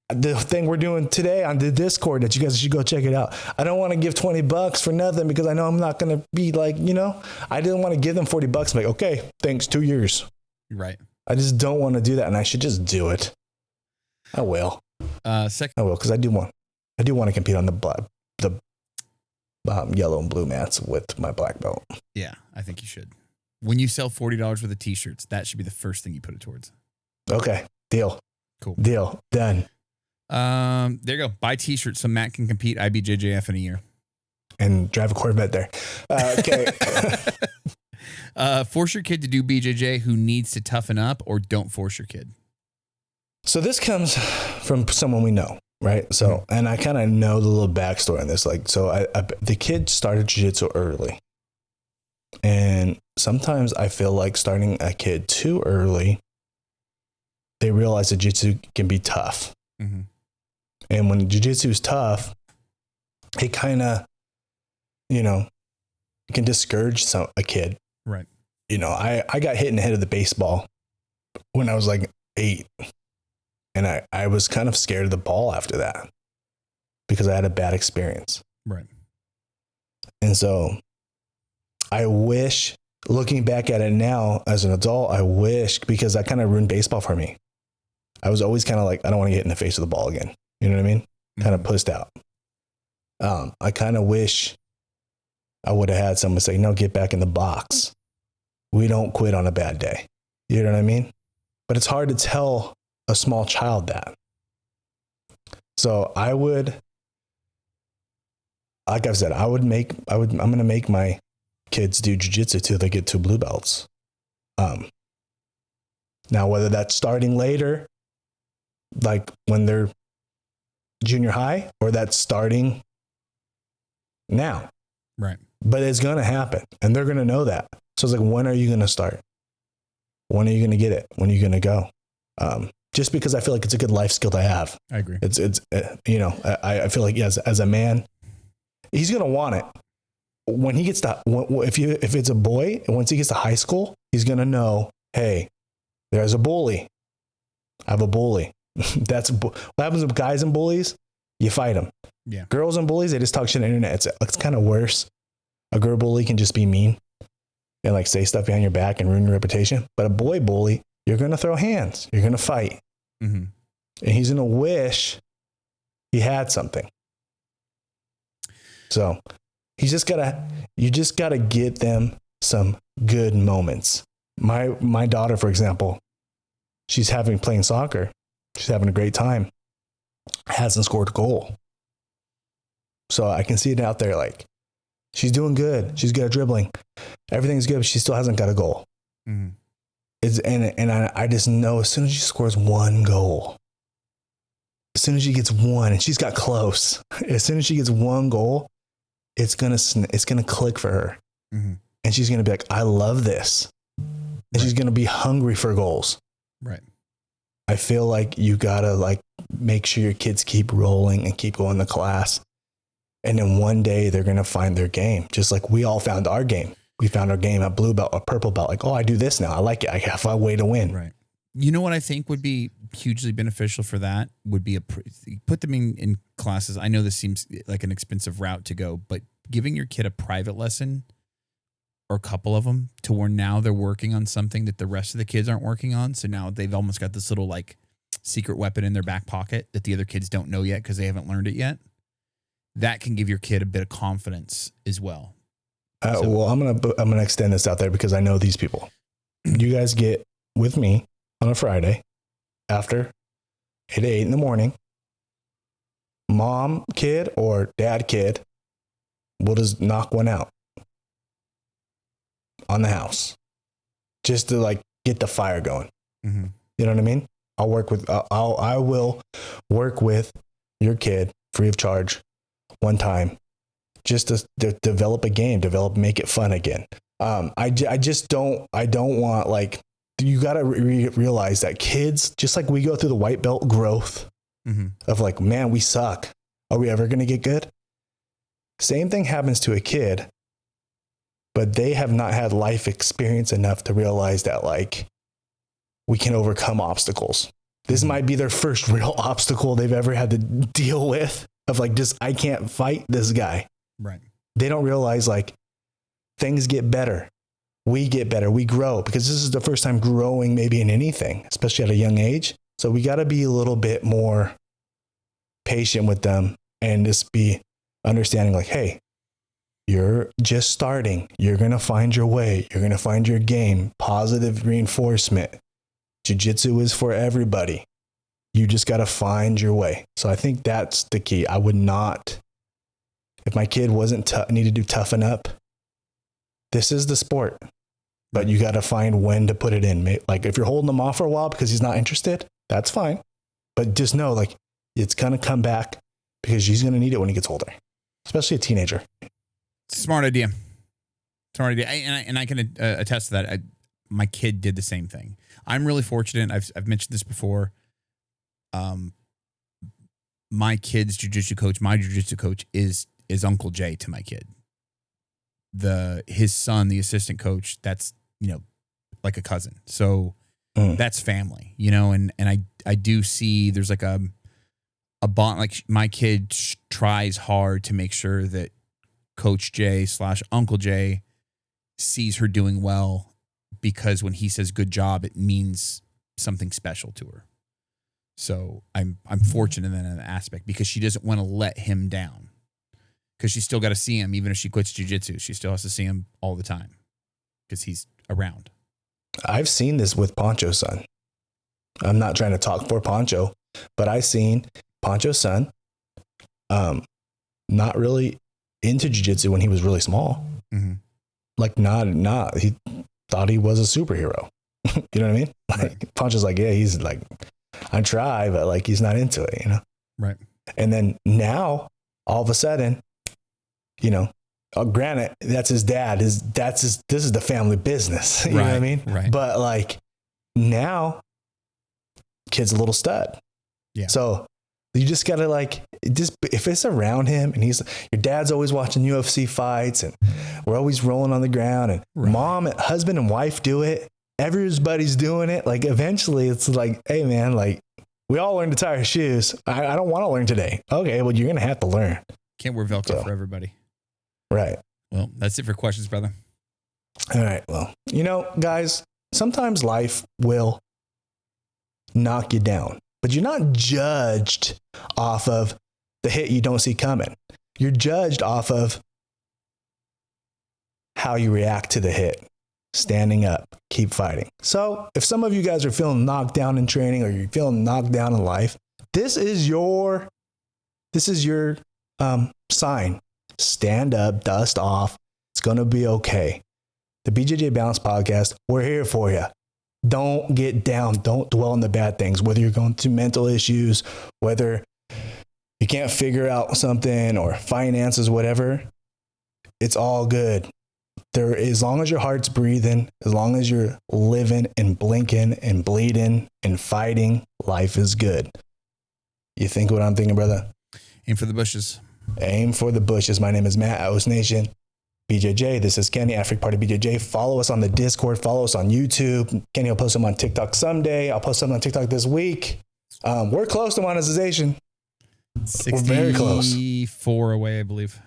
the thing we're doing today on the Discord that you guys should go check it out. I don't want to give $20 for nothing because I know I'm not going to be like, I didn't want to give them $40. I'm like, okay, thanks, 2 years. Right. I just don't want to do that, and I should just do it. I will. I will because I do want to compete on the yellow and blue mats with my black belt. Yeah, I think you should. When you sell $40 worth of t-shirts, that should be the first thing you put it towards. Okay, deal. Cool. Deal. Done. There you go. Buy t-shirts so Matt can compete IBJJF in a year. And drive a Corvette there. Okay. Force your kid to do BJJ who needs to toughen up, or don't force your kid. So this comes from someone we know, right? So, and I kind of know the little backstory on this. Like, so the kid started jiu-jitsu early. And sometimes I feel like starting a kid too early, they realize that jiu-jitsu can be tough. Mm-hmm. And when jiu-jitsu is tough, it kind of, can discourage a kid. Right. I got hit in the head of the baseball when I was like 8. And I was kind of scared of the ball after that because I had a bad experience. Right. And so I wish, looking back at it now as an adult, because that kind of ruined baseball for me. I was always kind of like, I don't want to get in the face of the ball again. You know what I mean? Mm-hmm. Kind of pussed out. I kind of wish I would have had someone say, no, get back in the box. We don't quit on a bad day. You know what I mean? But it's hard to tell a small child that. So I'm going to make my kids do jiu-jitsu till they get 2 blue belts. Now, whether that's starting later, like when they're junior high, or that's starting now. Right. But it's going to happen, and they're going to know that. So it's like, when are you going to start? When are you going to get it? When are you going to go? Just because I feel like it's a good life skill to have. I agree. It's I feel like as a man, he's going to want it. When he gets to, if it's a boy, once he gets to high school, he's going to know, hey, there's a bully. I have a bully. What happens with guys and bullies? you fight them. Yeah. Girls and bullies, they just talk shit on the internet. It's kind of worse. A girl bully can just be mean and like say stuff behind your back and ruin your reputation. But a boy bully, you're going to throw hands. You're going to fight. Mm-hmm. And he's going to wish he had something. So you just gotta get them some good moments. My daughter, for example, she's playing soccer. She's having a great time. Hasn't scored a goal. So I can see it out there. Like, she's doing good. She's good at dribbling. Everything's good, but she still hasn't got a goal. Mm-hmm. I just know as soon as she scores one goal, as soon as she gets one, and she's got close, as soon as she gets one goal, it's gonna click for her. Mm-hmm. And she's gonna be like, I love this. And she's gonna be hungry for goals. Right. I feel like you gotta like make sure your kids keep rolling and keep going to class. And then one day they're going to find their game. Just like we all found our game. We found our game, a blue belt, a purple belt. Like, oh, I do this now. I like it. I have a way to win. Right. You know what I think would be hugely beneficial for that would be put them in classes. I know this seems like an expensive route to go, but giving your kid a private lesson or a couple of them to where now they're working on something that the rest of the kids aren't working on. So now they've almost got this little like secret weapon in their back pocket that the other kids don't know yet because they haven't learned it yet. That can give your kid a bit of confidence as well. Well, I'm gonna extend this out there because I know these people. You guys get with me on a Friday after 8 to 8 in the morning. Mom kid or dad kid, we'll just knock one out on the house just to like get the fire going. Mm-hmm. You know what I mean? I will work with your kid free of charge one time just to develop a game, make it fun again. I don't want like, you got to realize that kids, just like we go through the white belt growth of like, man, we suck. Are we ever going to get good? Same thing happens to a kid, but they have not had life experience enough to realize that like we can overcome obstacles. This might be their first real obstacle they've ever had to deal with of like, just, I can't fight this guy. Right. They don't realize like things get better. We get better. We grow because this is the first time growing maybe in anything, especially at a young age. So we got to be a little bit more patient with them and just be understanding like, hey, you're just starting. You're going to find your way. You're going to find your game. Positive reinforcement. Jiu-jitsu is for everybody. You just got to find your way. So I think that's the key. I would not, if my kid wasn't needed to toughen up, this is the sport, but you got to find when to put it in. Like if you're holding him off for a while because he's not interested, that's fine. But just know like it's going to come back because he's going to need it when he gets older, especially a teenager. Smart idea. And I can attest to that. My kid did the same thing. I'm really fortunate. I've mentioned this before. My kid's jiu-jitsu coach is Uncle Jay to my kid. His son, the assistant coach, that's, like a cousin. So that's family, and I do see there's like a bond, like my kid tries hard to make sure that Coach J / Uncle J sees her doing well, because when he says good job, it means something special to her. So I'm fortunate in that aspect because she doesn't want to let him down, because she's still got to see him. Even if she quits jiu-jitsu, she still has to see him all the time because he's around. I've seen this with Poncho's son. I'm not trying to talk for Poncho, but I've seen Poncho's son not really into jiu-jitsu when he was really small. Mm-hmm. Like not he thought he was a superhero. You know what I mean? Like right. Poncho's like, yeah, he's like, I try, but like he's not into it, Right. And then now all of a sudden, granted, that's his dad. This is the family business. You know what I mean? Right. But like now, kid's a little stud. Yeah. So you just gotta if it's around him and your dad's always watching UFC fights and we're always rolling on the ground and mom and husband and wife do it. Everybody's doing it. Like eventually it's like, hey man, like We all learned to tie our shoes. I don't want to learn today. Okay, well, you're going to have to learn. Can't wear Velcro for everybody. Right. Well, that's it for questions, brother. All right. Well, guys, sometimes life will knock you down, but you're not judged off of the hit you don't see coming. You're judged off of how you react to the hit. Standing up, keep fighting. So if some of you guys are feeling knocked down in training or you're feeling knocked down in life, this is your sign. Stand up, dust off. It's going to be okay. The BJJ Balance podcast, we're here for you. Don't get down. Don't dwell on the bad things, whether you're going through mental issues, whether you can't figure out something or finances, whatever. It's all good. As long as your heart's breathing, as long as you're living and blinking and bleeding and fighting, life is good. You think what I'm thinking, brother? Aim for the bushes. Aim for the bushes. My name is Matt, Host Nation. BJJ, this is Kenny, African Party BJJ. Follow us on the Discord. Follow us on YouTube. Kenny will post them on TikTok someday. I'll post them on TikTok this week. We're close to monetization. We're very close. 64 away, I believe.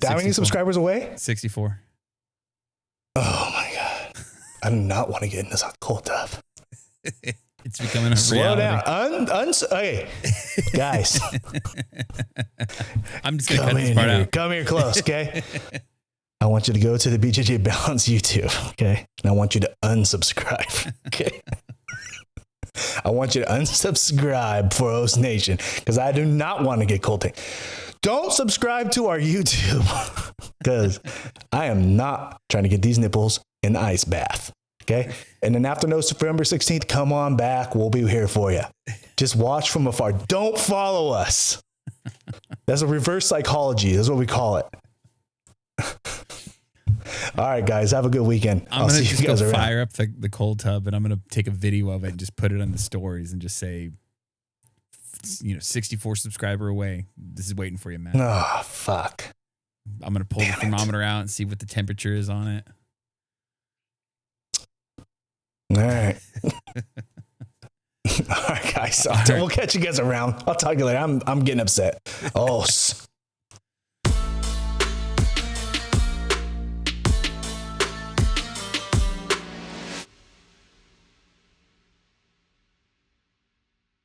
How many subscribers away? 64. Oh my God. I do not want to get in this cold tub. It's becoming a Slow reality. down. Okay. Guys. I'm just going to cut this part out. Come here close, okay? I want you to go to the BJJ Balance YouTube, okay? And I want you to unsubscribe, okay? I want you to unsubscribe for Host Nation because I do not want to get cold tank. Don't subscribe to our YouTube because I am not trying to get these nipples in the ice bath. Okay. And then after November 16th, come on back. We'll be here for you. Just watch from afar. Don't follow us. That's a reverse psychology. That's what we call it. All right, guys. Have a good weekend. I'm going to just go fire up the cold tub and I'm going to take a video of it and just put it on the stories and just say, 64 subscriber away. This is waiting for you, man. Oh, fuck. I'm going to pull the thermometer out and see what the temperature is on it. All right. All right, guys. We'll catch you guys around. I'll talk to you later. I'm getting upset. Oh,